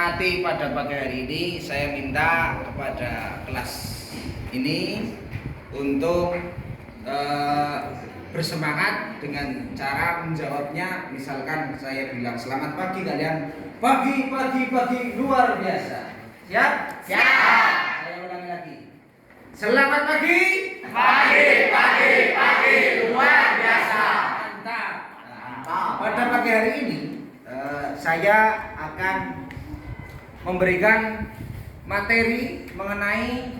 menyemangati pada pagi hari ini, saya minta kepada kelas ini untuk bersemangat dengan cara menjawabnya. Misalkan saya bilang selamat pagi, kalian pagi luar biasa. Siap? Siap. Saya ulangi lagi. Selamat pagi. Pagi luar biasa. Mantap. Pada pagi hari ini saya akan memberikan materi mengenai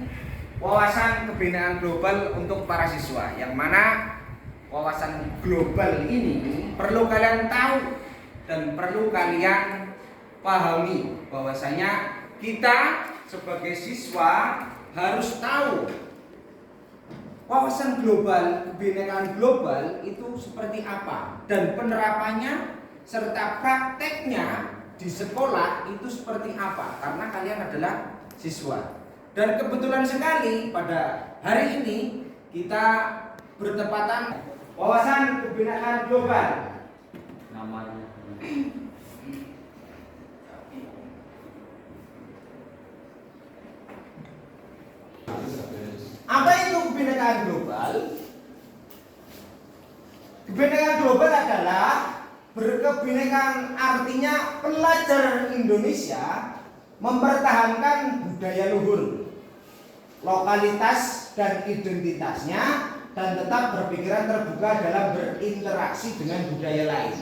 wawasan kebinaan global untuk para siswa, yang mana wawasan global ini perlu kalian tahu dan perlu kalian pahami bahwasanya kita sebagai siswa harus tahu wawasan global, kebinekaan global itu seperti apa dan penerapannya serta prakteknya di sekolah itu seperti apa, karena kalian adalah siswa. Dan kebetulan sekali pada hari ini kita bertepatan wawasan kebinekaan global. Namanya. Apa itu kebinekaan global? Kebinekaan global adalah berkebinekaan, artinya pelajar Indonesia mempertahankan budaya luhur, lokalitas dan identitasnya, dan tetap berpikiran terbuka dalam berinteraksi dengan budaya lain.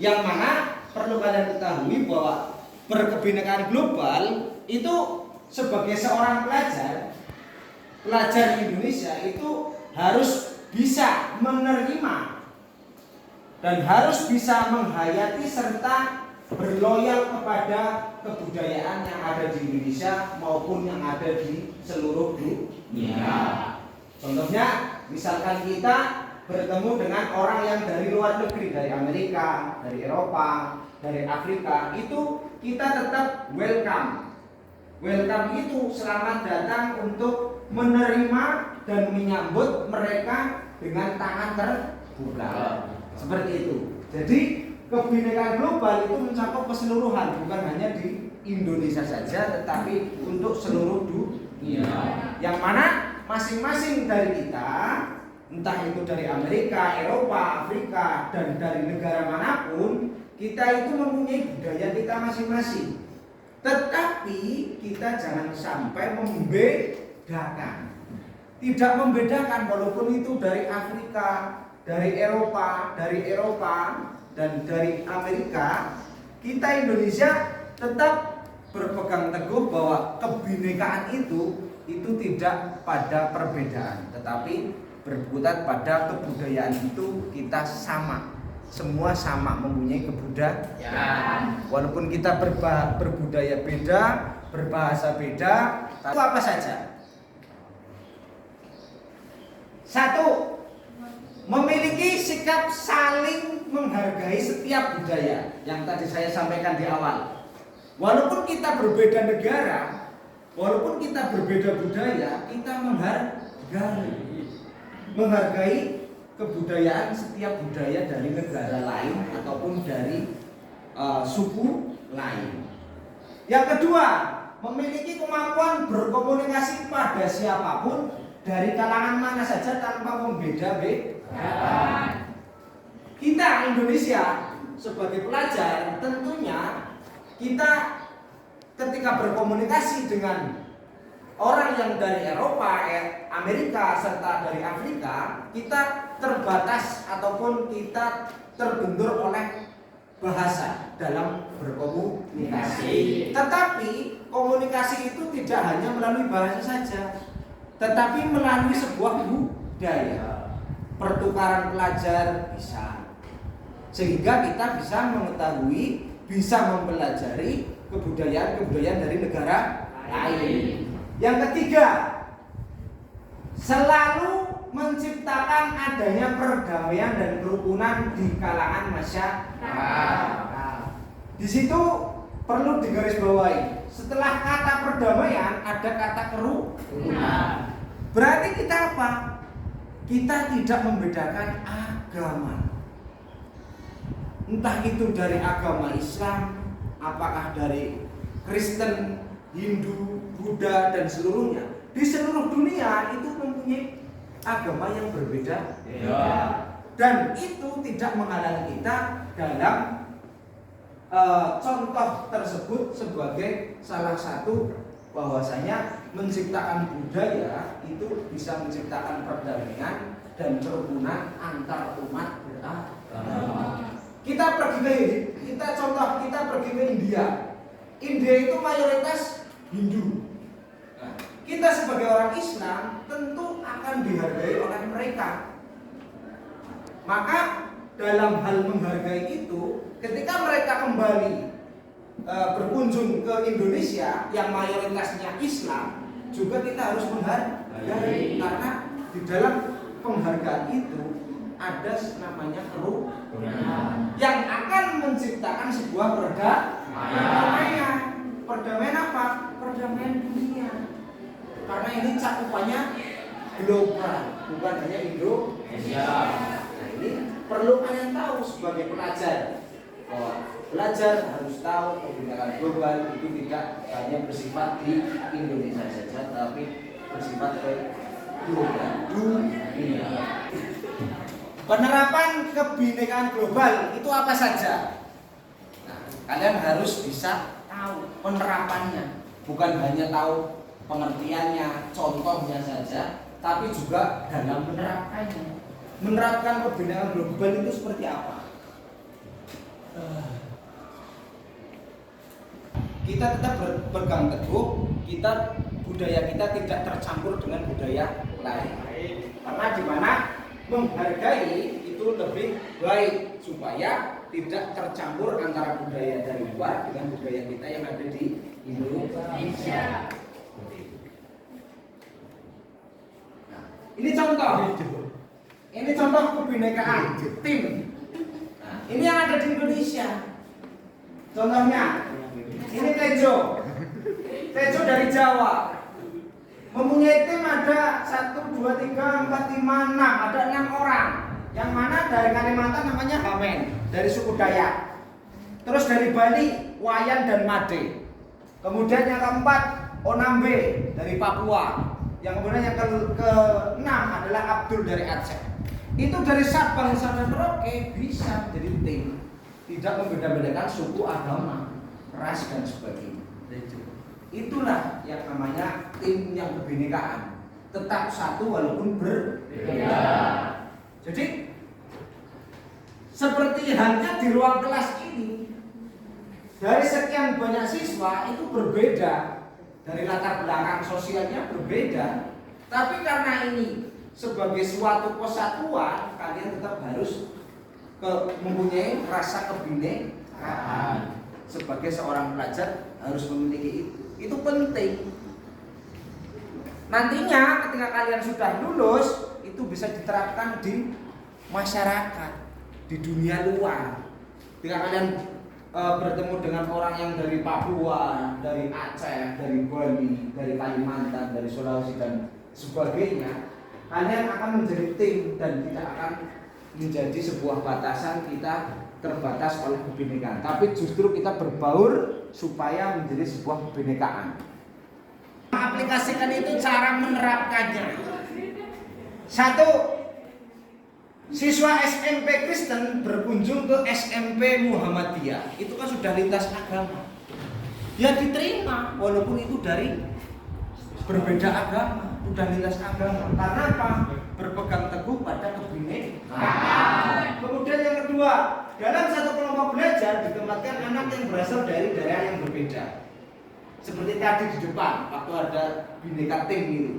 Yang mana perlu kalian ketahui bahwa berkebinekaan global itu sebagai seorang pelajar Indonesia itu harus bisa menerima dan harus bisa menghayati serta berloyal kepada kebudayaan yang ada di Indonesia maupun yang ada di seluruh dunia. Contohnya, misalkan kita bertemu dengan orang yang dari luar negeri, dari Amerika, dari Eropa, dari Afrika, itu kita tetap welcome. Welcome itu selamat datang untuk menerima dan menyambut mereka dengan tangan terbuka. Seperti itu. Jadi kebinekaan global itu mencakup keseluruhan, bukan hanya di Indonesia saja, tetapi untuk seluruh dunia. Yang mana masing-masing dari kita, entah itu dari Amerika, Eropa, Afrika, dan dari negara manapun, kita itu mempunyai budaya kita masing-masing. Tetapi kita jangan sampai membedakan. Tidak membedakan, walaupun itu dari Afrika, dari Eropa, dan dari Amerika, kita Indonesia tetap berpegang teguh bahwa kebinekaan itu tidak pada perbedaan, tetapi berputar pada kebudayaan itu kita sama. Semua sama mempunyai kebudayaan. Walaupun kita berbudaya beda, berbahasa beda, itu apa saja? Satu, memiliki sikap saling menghargai setiap budaya yang tadi saya sampaikan di awal. Walaupun kita berbeda negara, walaupun kita berbeda budaya, kita menghargai kebudayaan setiap budaya dari negara lain ataupun dari suku lain. Yang kedua, memiliki kemampuan berkomunikasi pada siapapun dari kalangan mana saja tanpa membeda-bedakan. Kita Indonesia sebagai pelajar, tentunya kita ketika berkomunikasi dengan orang yang dari Eropa, Amerika, serta dari Afrika, kita terbatas ataupun kita terbentur oleh bahasa dalam berkomunikasi. Tetapi komunikasi itu tidak hanya melalui bahasa saja, tetapi melalui sebuah budaya. Pertukaran pelajar bisa, sehingga kita bisa mengetahui, bisa mempelajari kebudayaan dari negara lain. Yang ketiga, selalu menciptakan adanya perdamaian dan kerukunan di kalangan masyarakat. Di situ perlu digarisbawahi, setelah kata perdamaian ada kata kerukunan. Berarti kita apa? Kita tidak membedakan agama. Entah itu dari agama Islam, apakah dari Kristen, Hindu, Buddha dan seluruhnya. Di seluruh dunia itu mempunyai agama yang berbeda. Dan itu tidak menghalangi kita dalam contoh tersebut sebagai salah satu bahwasanya menciptakan budaya itu bisa menciptakan perdamaian dan kerukunan antar umat beragama. Kita pergi ke India. India itu mayoritas Hindu. Nah, kita sebagai orang Islam tentu akan dihargai oleh mereka. Maka dalam hal menghargai itu, ketika mereka kembali berkunjung ke Indonesia yang mayoritasnya Islam, juga kita harus menghargai, karena di dalam penghargaan itu ada namanya kerukunan yang akan menciptakan sebuah perdamaian. Perdamaian apa? Perdamaian dunia. Karena ini cakupannya global, bukan hanya Indonesia. Nah, ini perlu kalian tahu sebagai pelajar. Belajar harus tahu kebinekaan global itu tidak hanya bersifat di Indonesia saja, tapi bersifat global dunia. Penerapan kebinekaan global itu apa saja? Nah, kalian harus bisa tahu penerapannya, bukan hanya tahu pengertiannya, contohnya saja, tapi juga dalam menerapkannya. Menerapkan kebinekaan global itu seperti apa? Kita tetap berpegang teguh, budaya kita tidak tercampur dengan budaya lain. Karena di mana menghargai itu lebih baik supaya tidak tercampur antara budaya dari luar dengan budaya kita yang ada di Indonesia. Nah, ini contoh. Ini contoh kebinekaan tim. Nah, ini yang ada di Indonesia. Contohnya, ini Tejo dari Jawa. Mempunyai tim ada 1, 2, 3, 4, 5, 6. Ada 6 orang. Yang mana dari Kalimantan namanya Hamen, dari suku Dayak. Terus dari Bali, Wayan dan Made. Kemudian yang keempat, Onambe dari Papua. Yang kemudian yang ke-6 adalah Abdul dari Aceh. Itu dari Sabang sampai Merauke bisa menjadi tim. Tidak membeda-bedakan suku, agama, ras dan sebagainya. Itulah yang namanya tim yang kebinekaan, tetap satu walaupun berbeda. Jadi seperti halnya di ruang kelas ini, dari sekian banyak siswa itu berbeda, dari latar belakang sosialnya berbeda, tapi karena ini sebagai suatu kesatuan, kalian tetap harus mempunyai rasa kebinekaan. Sebagai seorang pelajar harus memiliki itu. Itu penting. Nantinya ketika kalian sudah lulus, itu bisa diterapkan di masyarakat, di dunia luar. Ketika kalian bertemu dengan orang yang dari Papua, dari Aceh, dari Bali, dari Kalimantan, dari Sulawesi dan sebagainya, kalian akan menjadi tim dan tidak akan menjadi sebuah batasan kita terbatas oleh kebinekaan, tapi justru kita berbaur supaya menjadi sebuah kebinekaan. Aplikasikan itu cara menerapkannya. 1. Siswa SMP Kristen berkunjung ke SMP Muhammadiyah. Itu kan sudah lintas agama. Ya diterima walaupun itu dari berbeda agama, sudah lintas agama. Karena apa? Berpegang teguh pada kebinekaan. Kemudian yang kedua, dalam satu kelompok belajar ditempatkan anak yang berasal dari daerah yang berbeda. Seperti tadi di depan, waktu ada bineka tim itu.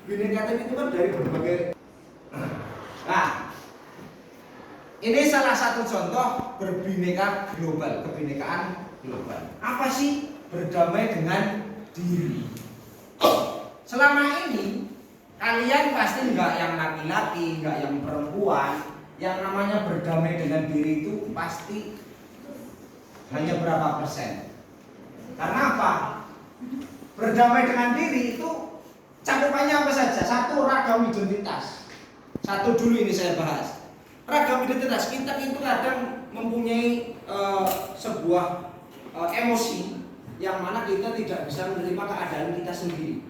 Bineka tim itu kan dari berbagai. Nah, ini salah satu contoh berbineka global, kebinekaan global. Apa sih berdamai dengan diri? Selama ini kalian pasti nggak yang laki-laki, nggak yang perempuan. Yang namanya berdamai dengan diri itu pasti hanya berapa persen? Karena apa? Berdamai dengan diri itu cakupannya apa saja? 1, ragam identitas. 1 dulu ini saya bahas. Ragam identitas, kita itu kadang mempunyai sebuah emosi yang mana kita tidak bisa menerima keadaan kita sendiri.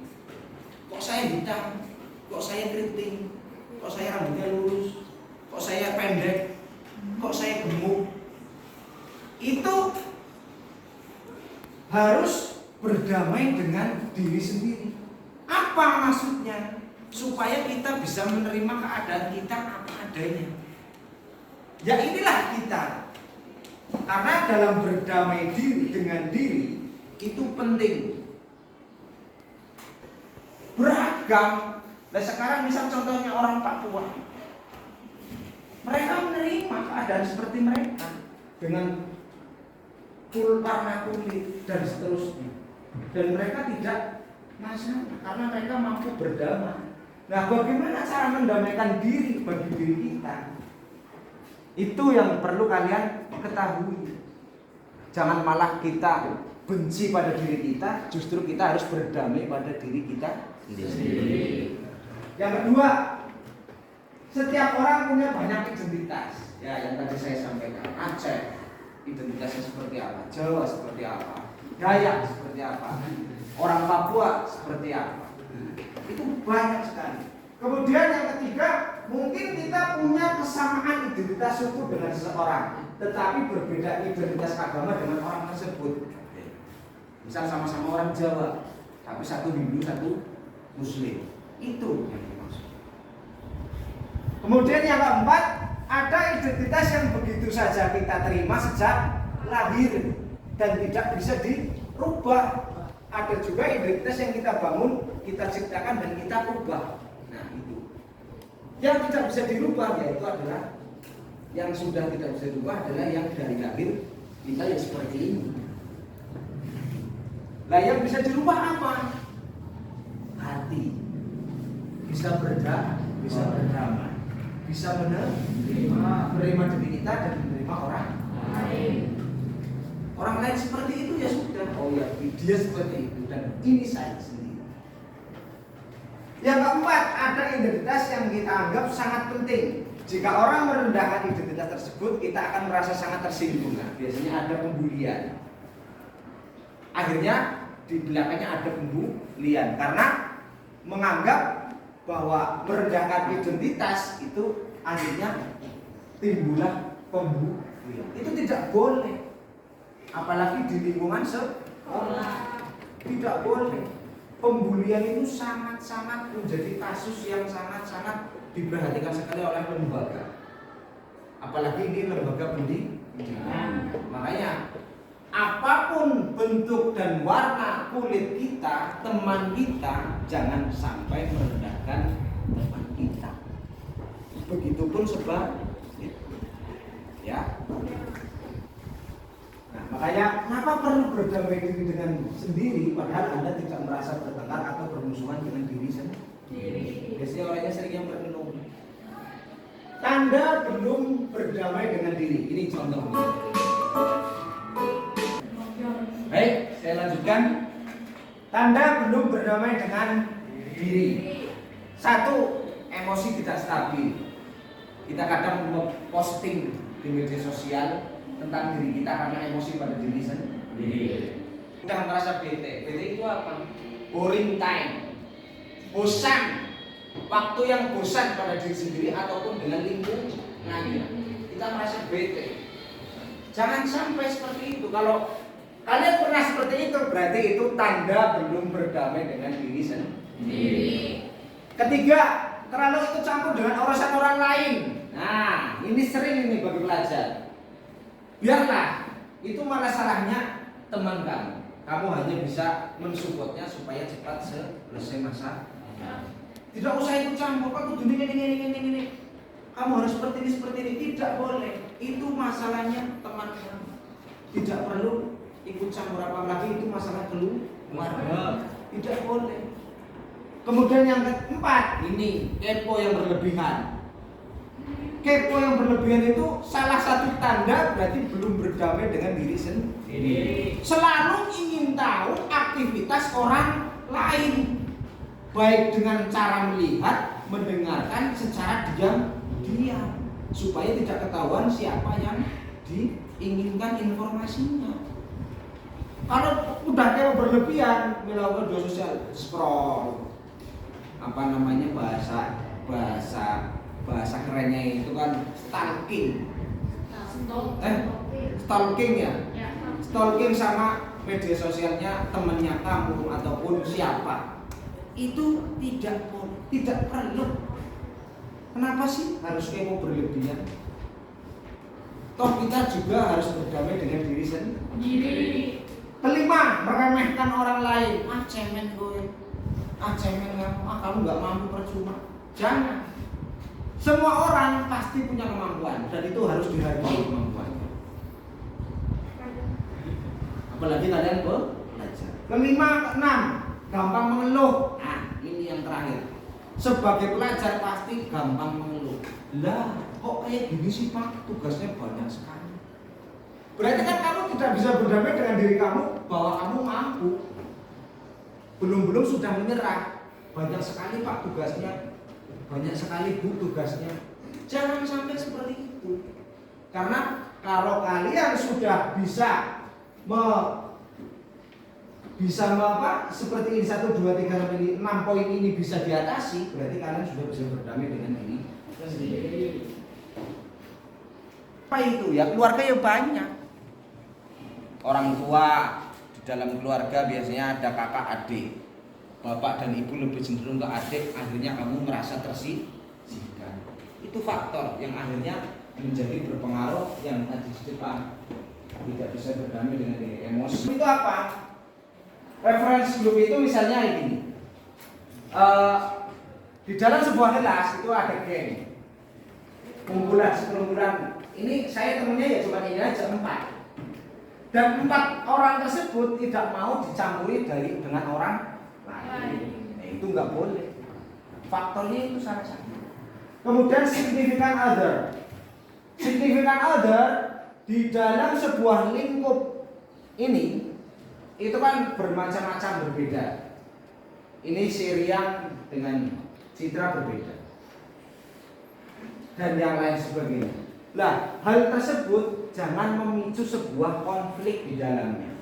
Kok saya hitam? Kok saya keriting? Kok saya rambutnya lurus? Kok saya pendek? Kok saya gemuk? Itu harus berdamai dengan diri sendiri. Apa maksudnya? Supaya kita bisa menerima keadaan kita apa adanya. Ya inilah kita. Karena dalam berdamai diri dengan diri itu penting. Beragam. Nah sekarang misal contohnya orang Papua. Mereka menerima keadaan seperti mereka dengan warna kulit dan seterusnya. Dan mereka tidak masalah karena mereka mampu berdamai. Nah, bagaimana cara mendamaikan diri bagi diri kita? Itu yang perlu kalian ketahui. Jangan malah kita benci pada diri kita, justru kita harus berdamai pada diri kita sendiri. Yang kedua, setiap orang punya banyak identitas. Ya, yang tadi saya sampaikan. Aceh, identitasnya seperti apa? Jawa seperti apa? Dayak seperti apa? Orang Papua seperti apa? Itu banyak sekali. Kemudian yang ketiga, mungkin kita punya kesamaan identitas suku dengan seseorang, tetapi berbeda identitas agama dengan orang tersebut. Misal sama-sama orang Jawa, tapi satu Hindu, satu Muslim. Itu yang dimaksud. Kemudian yang keempat, ada identitas yang begitu saja kita terima sejak lahir dan tidak bisa dirubah. Ada juga identitas yang kita bangun, kita ciptakan dan kita ubah. Nah itu yang tidak bisa dirubah, yaitu adalah yang sudah tidak bisa dirubah adalah yang dari lahir kita yang seperti ini. Nah yang bisa dirubah apa? Hati. Bisa berdamai, bisa menerima diri kita dan menerima orang lain. Orang lain seperti itu ya sudah. Oh ya, dia seperti itu dan ini saya sendiri. Yang keempat, ada identitas yang kita anggap sangat penting. Jika orang merendahkan identitas tersebut, kita akan merasa sangat tersinggung. Nah, biasanya ada pembulian. Akhirnya di belakangnya ada pembulian karena menganggap bahwa merendahkan identitas itu akhirnya timbullah pembulian. Itu tidak boleh. Apalagi di lingkungan sekolah tidak boleh. Pembulian itu sangat-sangat menjadi kasus yang sangat-sangat diperhatikan sekali oleh lembaga. Apalagi ini lembaga pendidikan. Makanya apapun bentuk dan warna kulit kita, teman kita jangan sampai merendahkan teman kita. Begitupun sebaliknya. Ya. Nah, makanya kenapa perlu berdamai diri dengan sendiri padahal Anda tidak merasa bertengkar atau bermusuhan dengan diri sendiri. Biasanya orangnya sering yang berenung. Tanda belum berdamai dengan diri. Ini contohnya. Baik, saya lanjutkan. Tanda belum berdamai dengan diri. Satu, emosi tidak stabil. Kita kadang posting di media sosial tentang diri kita karena emosi pada diri sendiri. Kita merasa bete. Bete itu apa? Boring time. Bosan. Waktu yang bosan pada diri sendiri ataupun dengan lingkungan. Kita merasa bete. Jangan sampai seperti itu. Kalau kalian pernah seperti itu, berarti itu tanda belum berdamai dengan diri sendiri. Ketiga, terlalu ikut campur dengan urusan orang lain. Nah, ini sering ini bagi pelajar. Biarlah, itu malah salahnya teman kamu. Kamu hanya bisa mensupportnya supaya cepat selesai masa. Tidak usah ikut campur. Kamu ini. Kamu harus seperti ini. Tidak boleh. Itu masalahnya teman kamu. Tidak perlu ikut campur apalagi itu masalah keluarga. Tidak boleh. Kemudian yang keempat, ini kepo yang berlebihan. Kepo yang berlebihan itu salah satu tanda berarti belum berdamai dengan diri sendiri. Selalu ingin tahu aktivitas orang lain, baik dengan cara melihat, mendengarkan secara diam-diam, supaya tidak ketahuan siapa yang diinginkan informasinya. Kalau udah kayak berlebihan melakukan media sosial, scroll, apa namanya bahasa kerennya itu kan stalking. Stalking ya. Stalking sama media sosialnya temennya kamu ataupun siapa. Itu tidak perlu. Kenapa sih harus kepo berlebihan? Toh kita juga harus berdamai dengan diri sendiri. Kelima, meremehkan orang lain. Cemen gue. Cemen kamu nggak mampu percuma. Jangan. Semua orang pasti punya kemampuan dan itu harus dihargai kemampuannya. Apalagi kalian belajar. Kelima, keenam, gampang mengeluh. Nah, ini yang terakhir. Sebagai pelajar pasti gampang mengeluh. Lah, kok kayak gini sih Pak? Tugasnya banyak sekali. Berarti kan kamu tidak bisa berdamai dengan diri kamu bahwa kamu mampu. Belum sudah menyerah. Banyak sekali Pak tugasnya. Banyak sekali Bu tugasnya. Jangan sampai seperti itu. Karena kalau kalian sudah bisa seperti ini 1, 2, 3 sampai 6 poin ini bisa diatasi, berarti kalian sudah bisa berdamai dengan ini sendiri. Apa itu ya? Keluarga ya banyak. Orang tua di dalam keluarga biasanya ada kakak adik. Bapak dan ibu lebih cenderung ke adik, akhirnya kamu merasa tersisihkan. Itu faktor yang akhirnya menjadi berpengaruh yang tadi Pak tidak bisa berdamai dengan diri emosi. Itu apa? Reference group itu misalnya ini. Di dalam sebuah kelas itu ada geng, sekumpulan. Ini saya temennya ya cuma ini aja 4. Dan 4 orang tersebut tidak mau dicampuri dengan orang lain. Itu nggak boleh. Faktornya itu salah satu. Kemudian significant other. Significant other di dalam sebuah lingkup ini itu kan bermacam-macam berbeda. Ini Syrian dengan Citra berbeda. Dan yang lain sebagainya. Nah, hal tersebut jangan memicu sebuah konflik di dalamnya.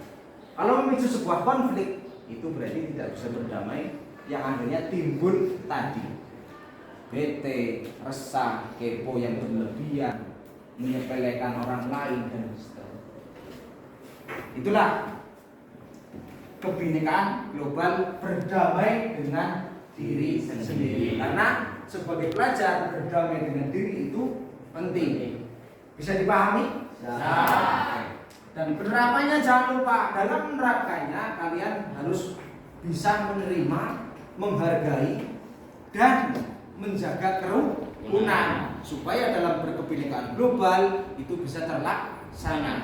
Kalau memicu sebuah konflik, itu berarti tidak bisa berdamai, yang akhirnya timbul tadi bete, resah, kepo yang berlebihan, menyepelekan orang lain dan seterusnya. Itulah kebinekaan global, berdamai dengan diri sendiri. Karena sebagai pelajar berdamai dengan diri itu penting. Bisa dipahami? Dan penerapannya jangan lupa, dalam menerapkannya kalian harus bisa menerima, menghargai, dan menjaga kerukunan supaya dalam berkebinekaan global itu bisa terlaksana.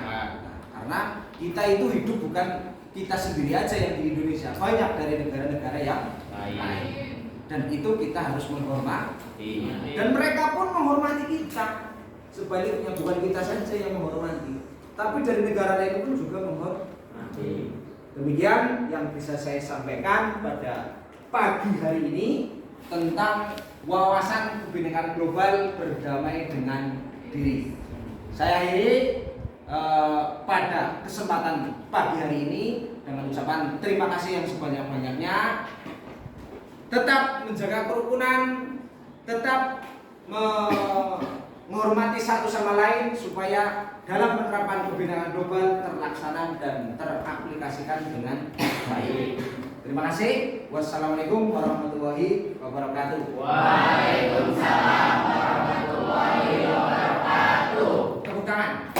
Karena kita itu hidup bukan kita sendiri aja yang di Indonesia, banyak dari negara-negara yang lain. Dan itu kita harus menghormati. Dan mereka pun menghormati kita. Sebaliknya bukan kita saja yang menghormati, tapi dari negara lain pun juga menghormati. Demikian yang bisa saya sampaikan pada pagi hari ini tentang wawasan kebinekaan global, berdamai dengan diri. Saya akhiri pada kesempatan pagi hari ini dengan ucapan terima kasih yang sebanyak-banyaknya. Tetap menjaga kerukunan, tetap menghormati satu sama lain supaya dalam penerapan kebinekaan global terlaksana dan teraplikasikan dengan baik. Terima kasih. Wassalamualaikum warahmatullahi wabarakatuh. Waalaikumsalam warahmatullahi wabarakatuh. Tepuk tangan.